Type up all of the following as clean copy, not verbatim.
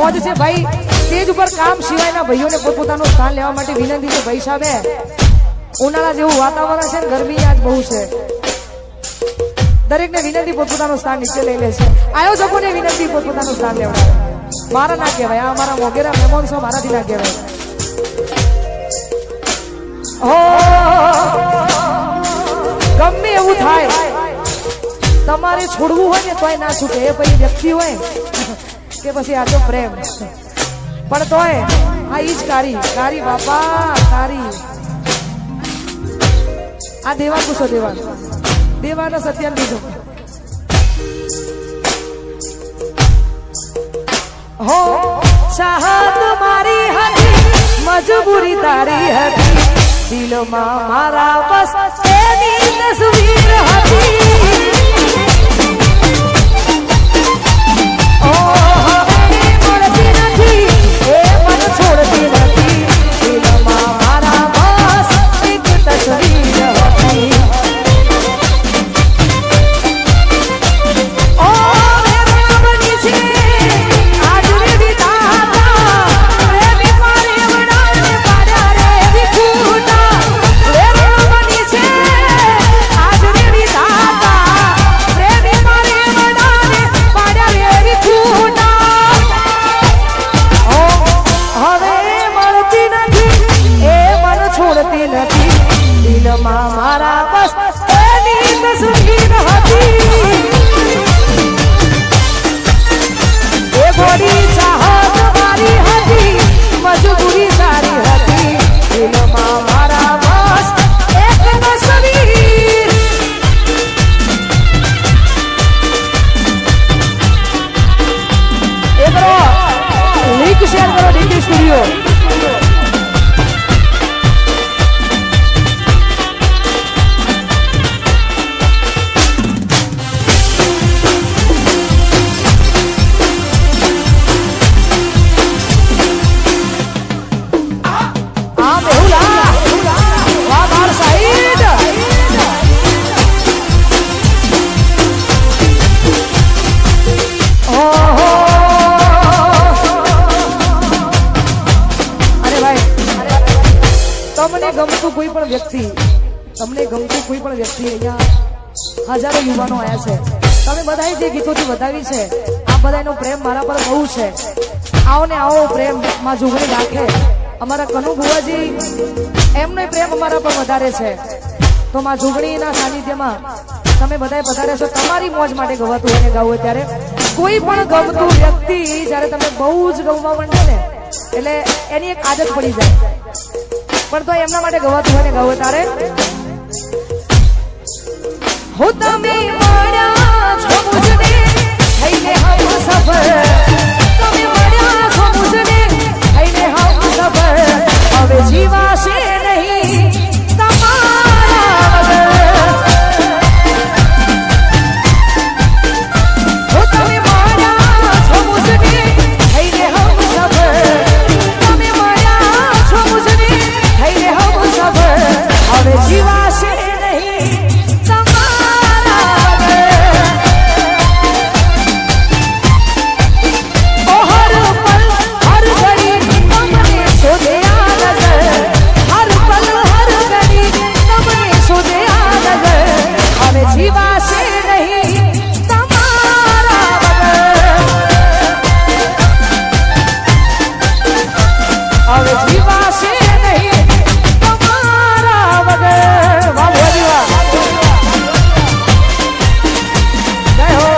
મોજ છે ભાઈ સ્ટેજ ઉપર કામ સિવાયના ભાઈઓને પોતપોતાનું સ્થાન લેવા માટે વિનંતી છે ભાઈ સાહેબે ઉનાળા જેવું વાતાવરણ છે ને ગરમી આજ બહુ છે દરેકને વિનંતી પોતપોતાનું સ્થાન નીચે લઈ લે છે આયોજકોને વિનંતી પોતપોતાનું સ્થાન લેવડાવે મારા ના કહેવાય આ અમારા મોગેરા મહેમાન છો મારાથી ના કહેવાય ગમે એવું થાય તમારે છોડવું હોય ને તોય ના છૂટે એ પછી વ્યક્તિ હોય કે પછી આ તો પ્રેમ પણ તોય આ ઈ જ કારી બાપા કારી આ દેવા પૂછો દેવાના સત્યાન બીજો હો ચાહત મારી હતી મજબૂરી તારી હતી દિલમાં મારા બસ એની તસવીર હતી છોડતી નથી દિલમાં મારા બસ એક તસવીર હતી ઓ બની છે આજ રે વિધાતા પ્રેમી મારે વડાને પાડ્યા રે વિખૂટા બની છે આજ રે વિધાતા પ્રેમી મારે વડાને પાડ્યા રે વિખૂટા છોડતી નથી દિલમાં મારા બસ એની તસવીર હતી એ ગોરી ચાહત મારી હતી મજબૂરી તારી હતી દિલમાં મારા બસ એક તસવીર એ કરો લિંક શેર કરો ડીડી સ્ટુડિયો તમને ગમતું કોઈ પણ વ્યક્તિ અહીંયા હજારો યુવાનો આવ્યા છે તમે બધાએ જે ગીતોથી વધાવી છે આ બધાનો પ્રેમ મારા પર બહુ છે આવો ને આવો પ્રેમ માં જોગણી રાખે અમારા કનુ ભુવાજી એમનો પ્રેમ અમારા પર વધારે છે તો માં જોગણીના સાનિધ્યમાં તમે બધાએ વધારે છો તમારી મોજ માટે ગવાતું હોય ને ગાવું ત્યારે કોઈ પણ ગમતું વ્યક્તિ જયારે તમે બહુ જ ગવવા માંડે ને એટલે એની એક આદત પડી જાય પણ તો એમના માટે ગવાતું હોય ને ગાવું તારે હું તમે મળ્યા છો મુજને થઈને હમ સફર તમે મળ્યા છો મુજને થઈને હમ સફર હવે જીવાશે નહીં તમારા વગર હું તમે મળ્યા છો મુજને થઈને હમ સફર તમે મળ્યા છો મુજને થઈને હમ સફર હવે જીવાશે નહીં જીવાશે નહીં તમારા વગર હવે જીવાશે નહીં તમારા વગર વાહ વાહ જય હો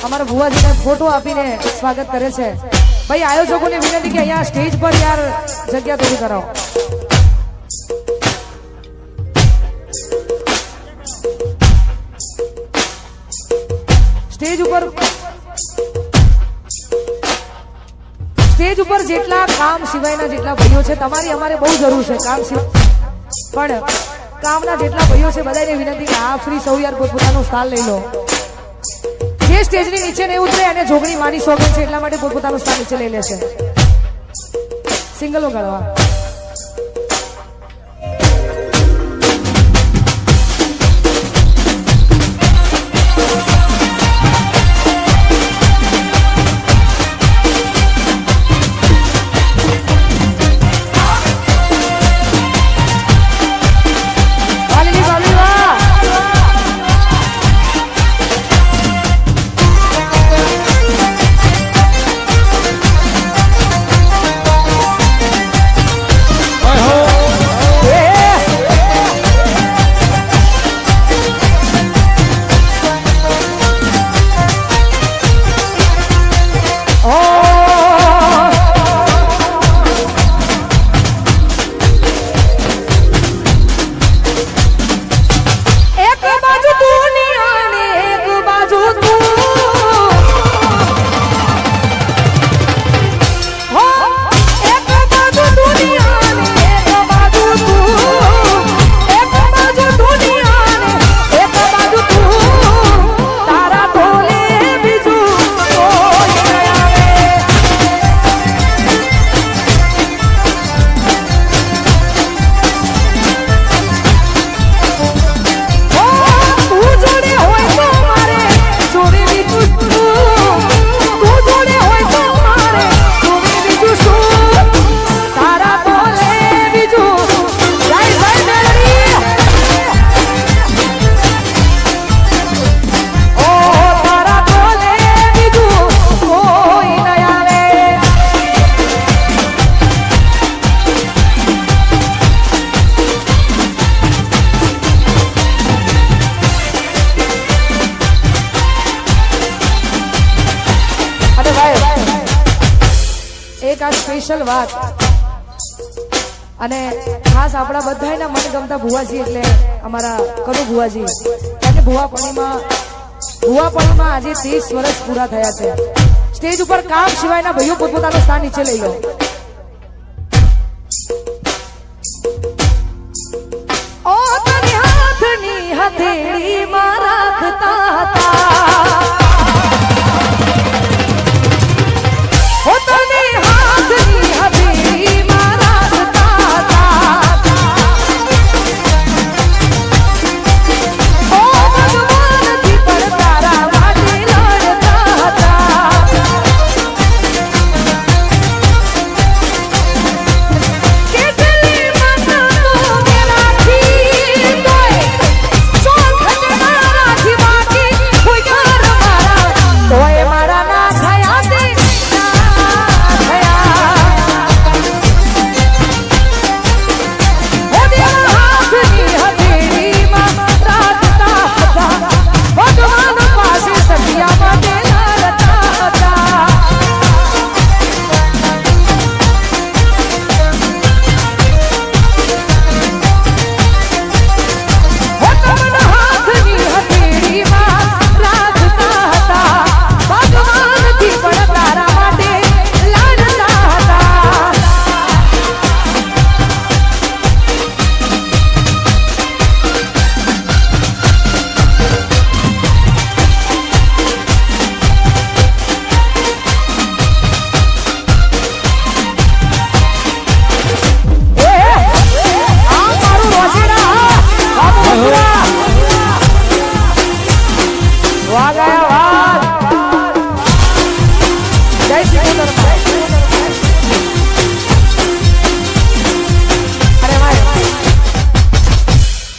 અમારા ભુવાજીને ફોટો આપીને સ્વાગત કરે છે ભાઈ આયોજકોને વિનંતી કે અહીંયા સ્ટેજ પર યાર જગ્યા થોડી કરાવો સ્ટેજ ઉપર સ્ટેજ ઉપર જેટલા કામ સિવાયના જેટલા ભાઈઓ છે તમારી અમારે બહુ જરૂર છે કામ સિવાય પણ કામના જેટલા ભાઈઓ છે બધાને વિનંતી કે આ ફ્રી સૌ યાર પોતપોતાનું સ્થાન લઈ લો જે સ્ટેજની નીચે નહીં ઉતરે અને જોગણી માની સોગન છે એટલા માટે પોતપોતાનું સ્થાન નીચે લઈ લેશે સિંગલો ગાળવા સ્પેશિયલ વાત અને ખાસ આપણા બધાના મનગમતા ભુવાજી એટલે અમારા કનુ ભુવાજી અને ભુવાપણીમાં આજે 30 વર્ષ પૂરા થયા છે સ્ટેજ ઉપર કામ સિવાયના ભાઈઓ પોતપોતાનું સ્થાન નીચે લઈ લો ઓ તને હાથની હથેળીમાં રાખતા હતા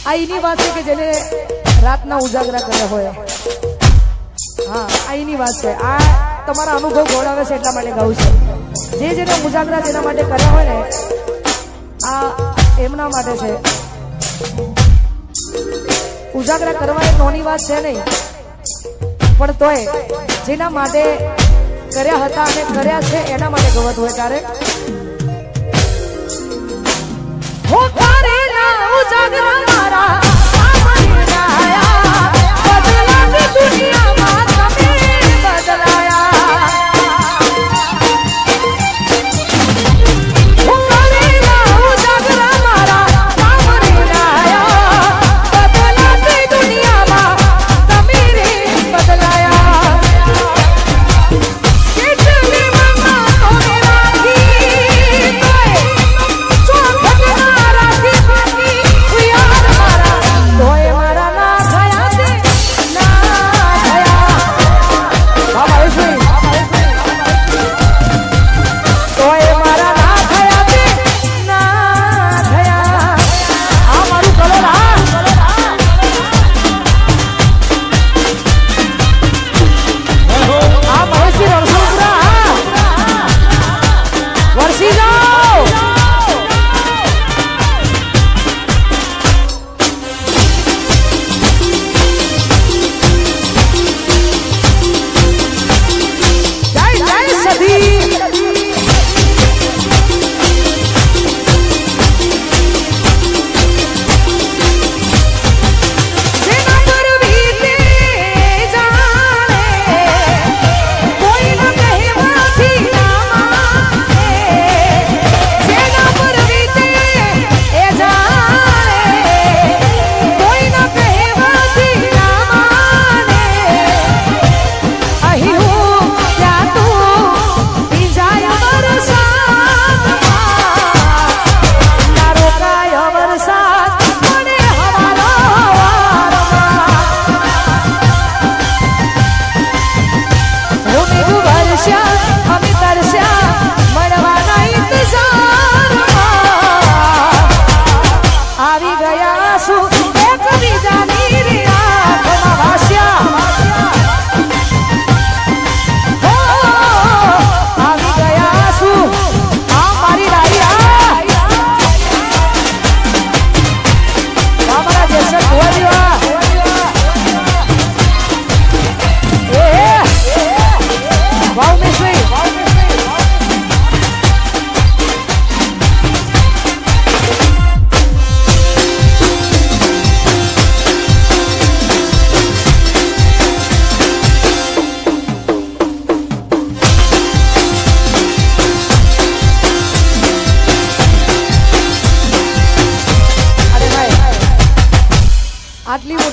આઈની વાત છે કે જેને રાતના ઉજાગરા કર્યા હોય હા આઈની વાત છે આ તમારા અનુભવ ગોળાવે છે એટલા માટે ગાઉં છે જેને ઉજાગરા જેના માટે કર્યા હોય ને આ એમના માટે છે ઉજાગરા કરવા એ નોની વાત છે નહીં પણ તોય જેના માટે કર્યા હતા અને કર્યા છે એના માટે ગવત હોય તારે હો કરેલા ઉજાગરા મારા સામાન્ય આયા બદલાતી દુનિયામાં તમે બદલાયા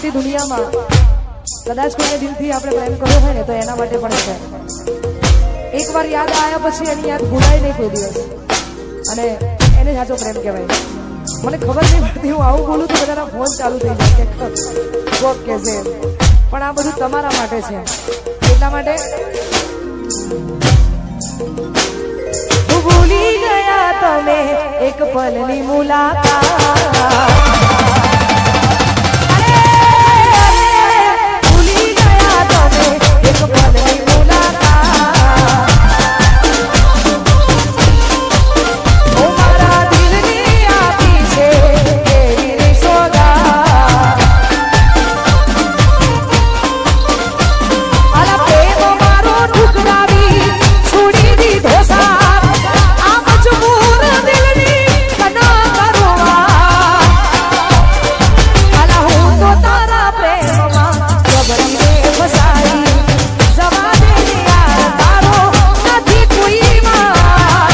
આખી દુનિયામાં કદાચ કોઈને દિલથી આપણે પ્રેમ કર્યો હોય ને તો એના માટે પણ છે. એકવાર યાદ આવ્યા પછી એની યાદ ભૂલાય નહીં કોઈ દિવસ, અને એને સાચો પ્રેમ કહેવાય. મને ખબર નહીં પડતી, હું આવું બોલું તો બધાના ફોન ચાલુ થઈ જાય કે કોક કે છે, પણ આ બધું તમારા માટે છે. એટલા માટે ભૂલી ગયા તમે એક પલની મુલાકાત, ભૂલી ગયા તમે એક પલની મુલાકાત. ઓ મારા દિલની આપી છે એવી સોગાત. આલા પ્રેમ મારો ઠુકરાવી છોડી દીધો સાથ, આ મજબૂર દિલની કના કરવા. આલા હું તો તારા પ્રેમમાં જબરીને ફસાઈ, જવા દે યાર તારો નથી કોઈ માર.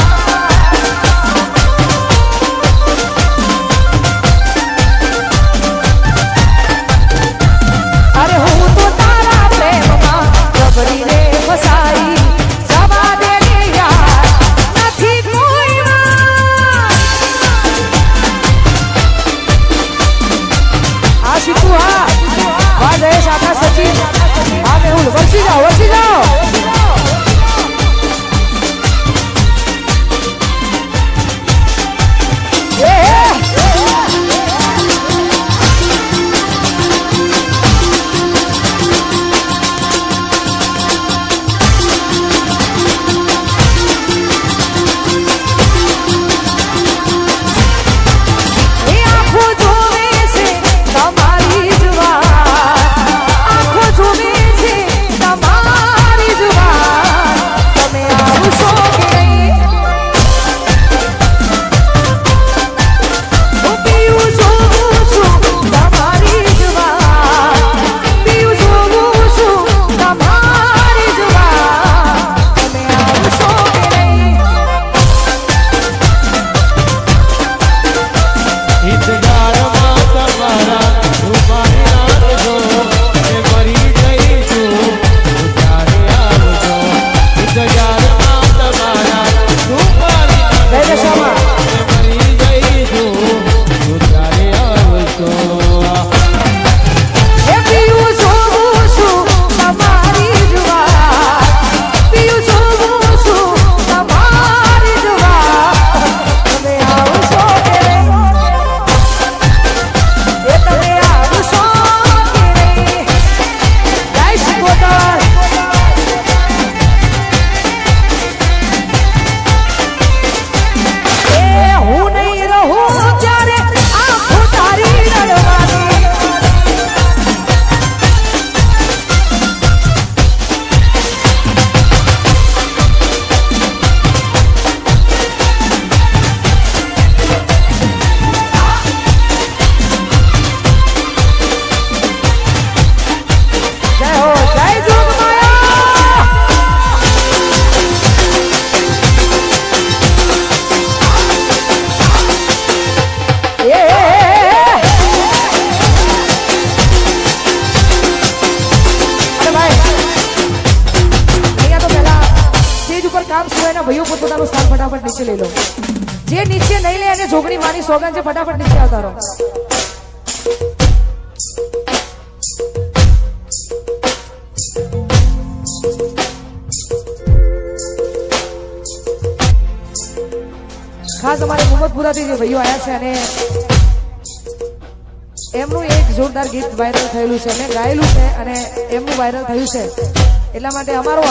અરે હું તો તારા પ્રેમમાં જબરીને ફસાઈ, જવા દે યાર નથી કોઈ માર. આ શીખું, હા વાહ જયેશ, આકાશ, સચિન, હા મેહુલ, વરસી જાઓ, વરસી જાઓ. એ આંખો જોવે છે તમારી જ વાત, આંખો જોવે છે તમારી જ વાત. તમે આવશો કે નહીં? હું પીવું જોઉં છું તમારી જ વાત, પીવું જોઉં છું તમારી જ વાત. તમે આવશો કે નહીં? ઈતગારમાં તમારા રૂપાની રાખજો, મેં મરી ગઈ છું, હું ત્યારે આવજો. ઈતગારમાં તમારા રૂપાની જય દશામાં. મેં મરી ગઈ છું, હું ત્યારે આવજો. એ પીવું જોઉં છું તમારી જ વાત, પીવું જોઉં છું તમારી જ વાત. તમે આવશો કે નહીં? એ તમે આવશો કે નહીં? જય શિકોતર. એ હું નહીં રહું ત્યારે આંખો તારી રડવાની. જય હો, જય જોગમાયા. એ અરે ભાઈ, અહીંયા તો પહેલા સ્ટેજ ઉપર કામ સિવાયના ભાઈઓ પોતાનું સ્થાન ફટાફટ નીચે લઈ લો. જે નીચે નહીં લે એને જોગણી માની સોગન છે, ફટાફટ નીચે આવતા રહો. ખાસ અમારે મોહમ્મદપુરાથી જે ભાઈઓ આવ્યા છે અને એમનું એક જોરદાર ગીત વાયરલ થયેલું છે, મેં ગાયેલું છે અને એમનું વાયરલ થયું છે. એટલા માટે અમારો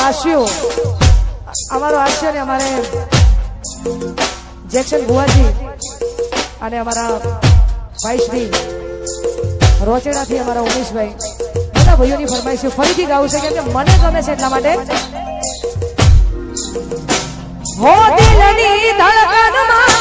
હાસ્ય ને અમારે જેક્શન ભુવાજી અને અમારા ભાઈશ્રી રોચેડાથી અમારા ઉમેશભાઈ, બધા ભાઈઓની ફરમાઈશ ફરીથી ગાવું છે કેમ કે મને ગમે છે એટલા માટે. હો દિલની ધડકનમાં